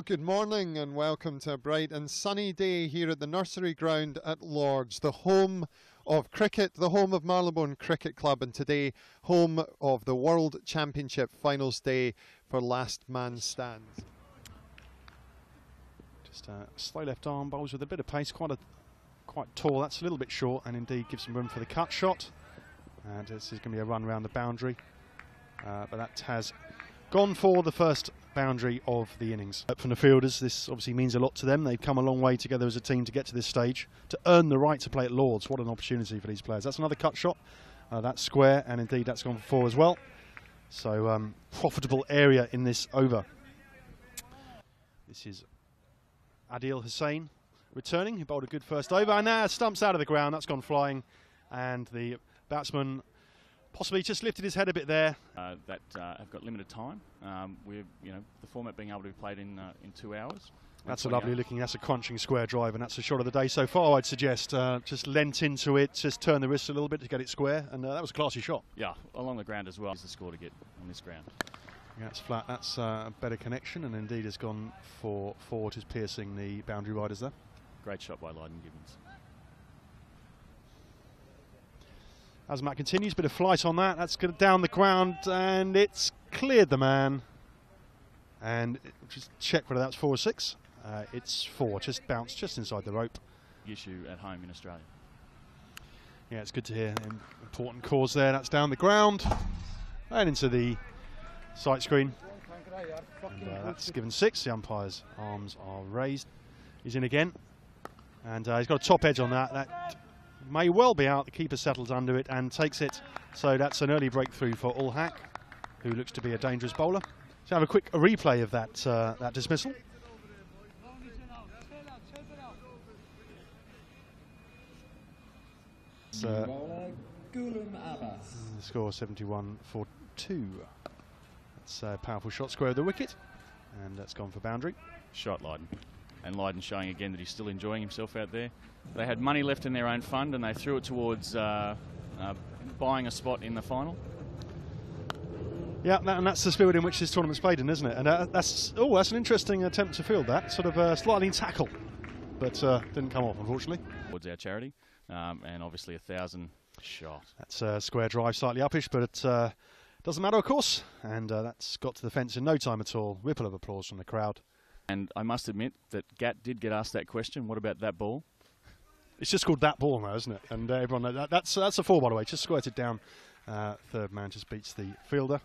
Well, good morning and welcome to a bright and sunny day here at the Nursery Ground at Lords, the home of cricket, the home of Marylebone Cricket Club, and today home of the World Championship finals day for last man stand. Just a slow left arm bowls with a bit of pace, quite tall. That's a little bit short, and indeed gives some room for the cut shot. And this is going to be a run around the boundary, but that has gone for the first boundary of the innings. From the fielders, this obviously means a lot to them. They've come a long way together as a team to get to this stage, to earn the right to play at Lords. What an opportunity for these players. That's another cut shot. That's square, and indeed that's gone for 4 as well. So profitable area in this over. This is Adil Hussain returning. He bowled a good first over, and now stumps out of the ground. That's gone flying, and the batsman possibly just lifted his head a bit there. That have got limited time. We're, the format being able to be played in 2 hours. That's a lovely looking, that's a crunching square drive, and that's the shot of the day so far, I'd suggest. Just leant into it, just turn the wrist a little bit to get it square, and that was a classy shot. Yeah, along the ground as well is the score to get on this ground. Yeah, it's flat, that's a better connection, and indeed has gone for 4, which is piercing the boundary riders there. Great shot by Lydon Gibbons. As Matt continues, bit of flight on that. That's going down the ground, and it's cleared the man. And just check whether that's 4 or 6. It's 4, just bounced just inside the rope. Issue at home in Australia. Yeah, it's good to hear. Important cause there. That's down the ground and into the sight screen. And, that's given 6. The umpire's arms are raised. He's in again, and he's got a top edge on that. That may well be out. The keeper settles under it and takes it. So that's an early breakthrough for Ul Haq, who looks to be a dangerous bowler. So have a quick replay of that that dismissal. The score 71 for 2. That's a powerful shot square of the wicket, and that's gone for boundary. Shot Lydon. And Lydon showing again that he's still enjoying himself out there. They had money left in their own fund, and they threw it towards buying a spot in the final. Yeah, and that's the spirit in which this tournament's played in, isn't it? And that's an interesting attempt to field that, sort of a sliding tackle, but didn't come off, unfortunately. Towards our charity, and obviously 1,000 shot. That's a square drive, slightly uppish, but it doesn't matter, of course. And that's got to the fence in no time at all. Ripple of applause from the crowd. And I must admit that Gat did get asked that question. What about that ball? It's just called that ball now, isn't it? And everyone knows that's a 4, by the way. Just squirted down. Third man just beats the fielder.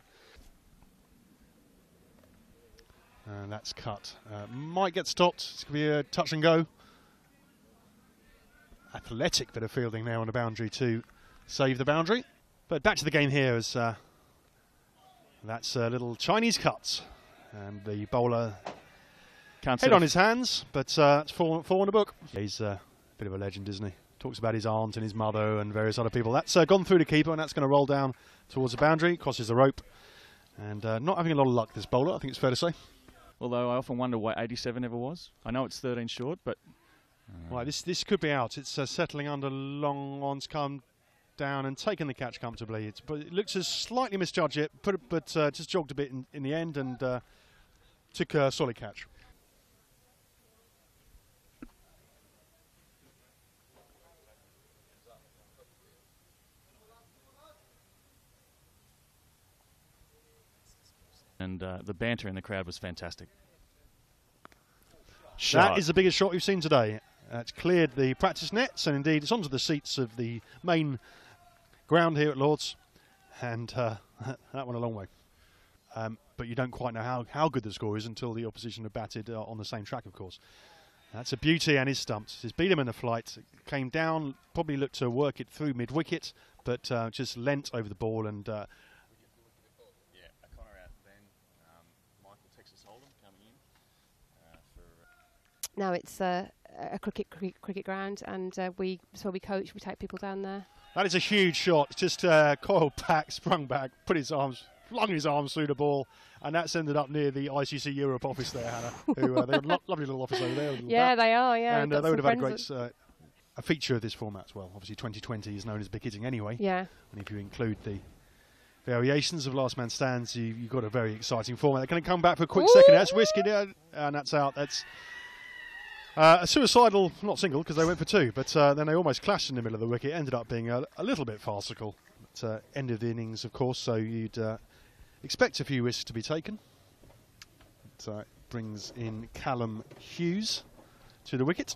And that's cut. Might get stopped. It's going to be a touch and go. Athletic bit of fielding there on the boundary to save the boundary. But back to the game here as that's a little Chinese cut. And the bowler head on his hands, but it's 4 in the book. He's a bit of a legend, isn't he? Talks about his aunt and his mother and various other people. That's gone through the keeper, and that's going to roll down towards the boundary, crosses the rope. And not having a lot of luck, this bowler, I think it's fair to say. Although I often wonder why 87 ever was. I know it's 13 short, but... Right, this could be out. It's settling under long on's come down and taken the catch comfortably. But it looks as slightly misjudged it, but just jogged a bit in the end and took a solid catch. And the banter in the crowd was fantastic. That is the biggest shot we've seen today. It's cleared the practice nets, and indeed it's onto the seats of the main ground here at Lords. And that went a long way. But you don't quite know how good the score is until the opposition have batted on the same track, of course. That's a beauty, and his stumps. He's beat him in the flight. Came down, probably looked to work it through mid-wicket, but just leant over the ball and... Now it's a cricket ground, and we coach. We take people down there. That is a huge shot. Just coiled back, sprung back, flung his arms through the ball, and that's ended up near the ICC Europe office there, Hannah. Who they've got a lovely little office over there. Yeah, they are. Yeah, and they would have had a great a feature of this format as well. Obviously, 2020 is known as big hitting anyway. Yeah. And if you include the variations of last man stands, you've got a very exciting format. They're going to come back for a quick second. That's Whiskey there, and that's out. That's a suicidal, not single, because they went for two, but then they almost clashed in the middle of the wicket. Ended up being a little bit farcical. End of the innings, of course, so you'd expect a few risks to be taken. It brings in Callum Hughes to the wicket.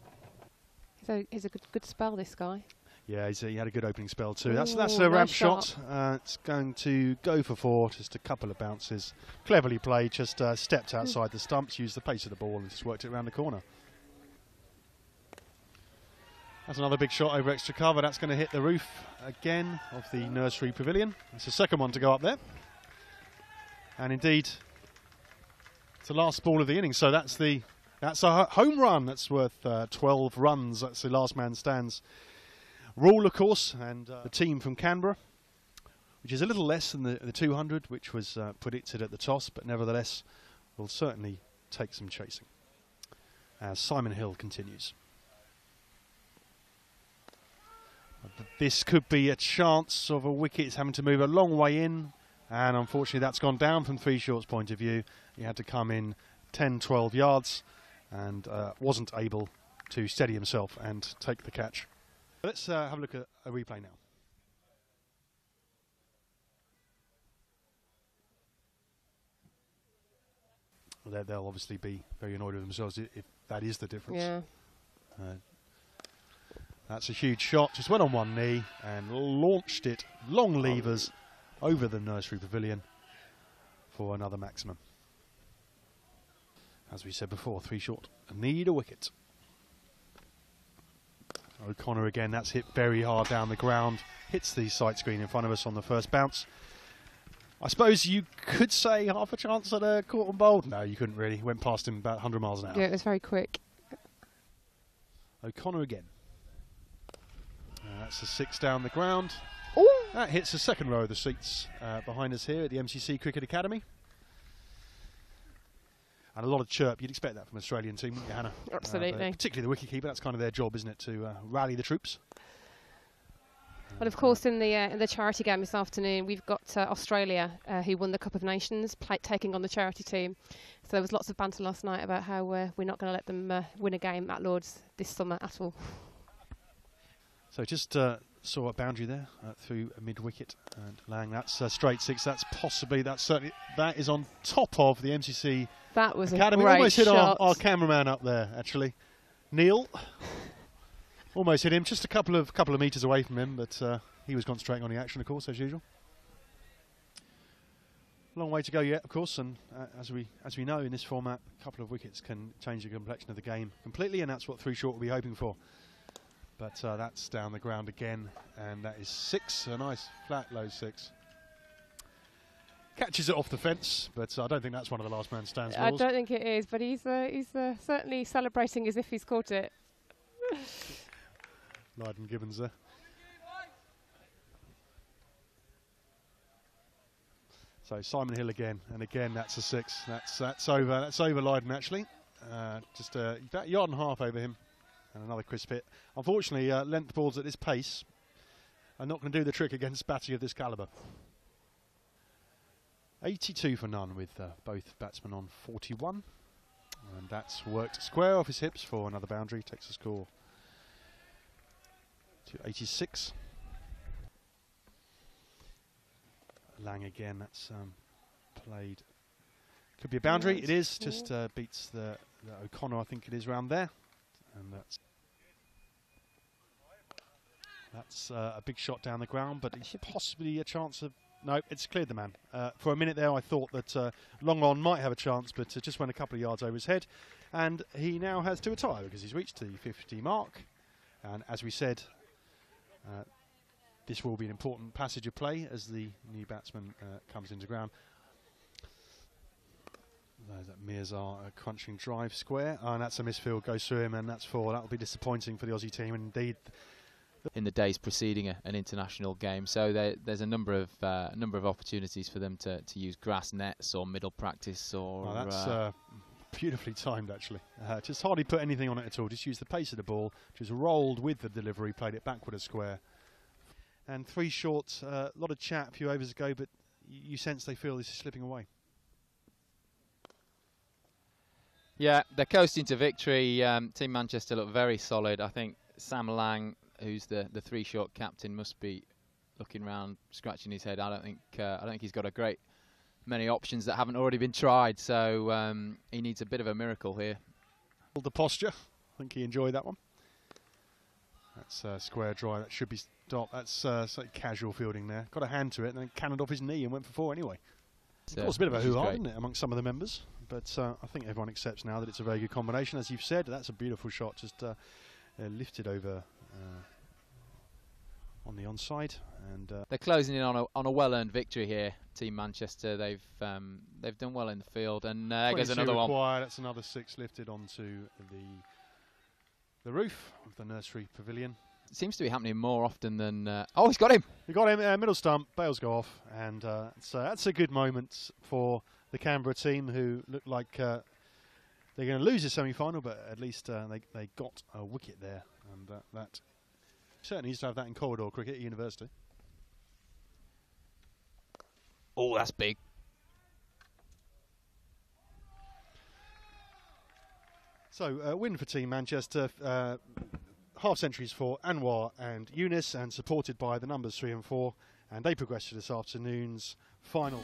So he's a good spell, this guy. Yeah, he had a good opening spell too. That's Ooh, a ramp nice shot. It's going to go for 4, just a couple of bounces. Cleverly played, just stepped outside the stumps, used the pace of the ball and just worked it around the corner. That's another big shot over extra cover. That's going to hit the roof again of the nursery pavilion. It's the second one to go up there. And indeed, it's the last ball of the innings. So that's a home run. That's worth 12 runs. That's the last man stands rule, of course. And the team from Canberra, which is a little less than the 200, which was predicted at the toss, but nevertheless will certainly take some chasing. As Simon Hill continues. This could be a chance of a wicket. It's having to move a long way in, and unfortunately that's gone down from Three Short's point of view. He had to come in 10-12 yards and wasn't able to steady himself and take the catch. Let's have a look at a replay now. Well, they'll obviously be very annoyed with themselves if that is the difference. Yeah. That's a huge shot. Just went on one knee and launched it long levers over the nursery pavilion for another maximum. As we said before, Three Short need a wicket. O'Connor again, that's hit very hard down the ground. Hits the sight screen in front of us on the first bounce. I suppose you could say half a chance at a caught and bowled. No, you couldn't really. Went past him about 100 miles an hour. Yeah, it was very quick. O'Connor again. That's a 6 down the ground. Ooh. That hits the second row of the seats behind us here at the MCC Cricket Academy. And a lot of chirp. You'd expect that from an Australian team, wouldn't you, Hannah? Absolutely. Particularly the wicketkeeper. That's kind of their job, isn't it, to rally the troops. But of course, in the charity game this afternoon, we've got Australia, who won the Cup of Nations, taking on the charity team. So there was lots of banter last night about how we're not going to let them win a game at Lord's this summer at all. So just saw a boundary there through a mid-wicket and Lang. That's straight 6. That's certainly that is on top of the MCC That was Academy. a great Almost hit shot. our cameraman up there, actually. Neil almost hit him, just a couple of metres away from him, but he was concentrating on the action, of course, as usual. Long way to go yet, of course, and as we know in this format, a couple of wickets can change the complexion of the game completely, and that's what Three Short will be hoping for. But that's down the ground again, and that is 6, a nice flat low 6. Catches it off the fence, but I don't think that's one of the last man stands rules. I don't think it is, but he's certainly celebrating as if he's caught it. Lydon Gibbons there. So Simon Hill again, and again that's a 6. That's over Lydon actually. Just about a yard and a half over him. And another crisp hit. Unfortunately, length balls at this pace are not going to do the trick against batting of this calibre. 82 for none with both batsmen on 41. And that's worked square off his hips for another boundary. Takes the score to 86. Lang again, that's played. Could be a boundary, Yes. it is. Just beats the O'Connor, I think it is, round there. And that's a big shot down the ground, but possibly a chance of... No, it's cleared the man. For a minute there I thought that Long On might have a chance, but just went a couple of yards over his head. And he now has to retire because he's reached the 50 mark. And as we said, this will be an important passage of play as the new batsman comes into ground. That Mirzar crunching drive square, and that's a misfield, goes through him, and that's 4. That will be disappointing for the Aussie team, and indeed. In the days preceding an international game, so there's a number of opportunities for them to use grass nets or middle practice or. Oh, that's beautifully timed, actually. Just hardly put anything on it at all. Just used the pace of the ball, just rolled with the delivery, played it backward a square. And Three Short, a lot of chat a few overs ago, but you sense they feel this is slipping away. Yeah, they're coasting to victory. Team Manchester look very solid. I think Sam Lang, who's the three-short captain, must be looking around, scratching his head. I don't think he's got a great many options that haven't already been tried. So he needs a bit of a miracle here. The posture, I think he enjoyed that one. That's square dry. That should be stopped. That's slightly casual fielding there. Got a hand to it, and then cannoned off his knee and went for 4 anyway. Of course, a bit of a hoo-ha, isn't it, amongst some of the members? But I think everyone accepts now that it's a very good combination. As you've said, that's a beautiful shot, just lifted over on the onside. And they're closing in on a well-earned victory here. Team Manchester, they've done well in the field, and there goes another required. one. That's another 6 lifted onto the roof of the nursery pavilion. It seems to be happening more often than... oh, he's got him! He got him, middle stump, bails go off, and so that's a good moment for the Canberra team, who look like they're going to lose the semi-final, but at least they got a wicket there, and that certainly used to have that in corridor cricket at university. Oh, that's big. So, a win for Team Manchester. Half centuries for Anwar and Eunice, and supported by the numbers 3 and 4, and they progress to this afternoon's final.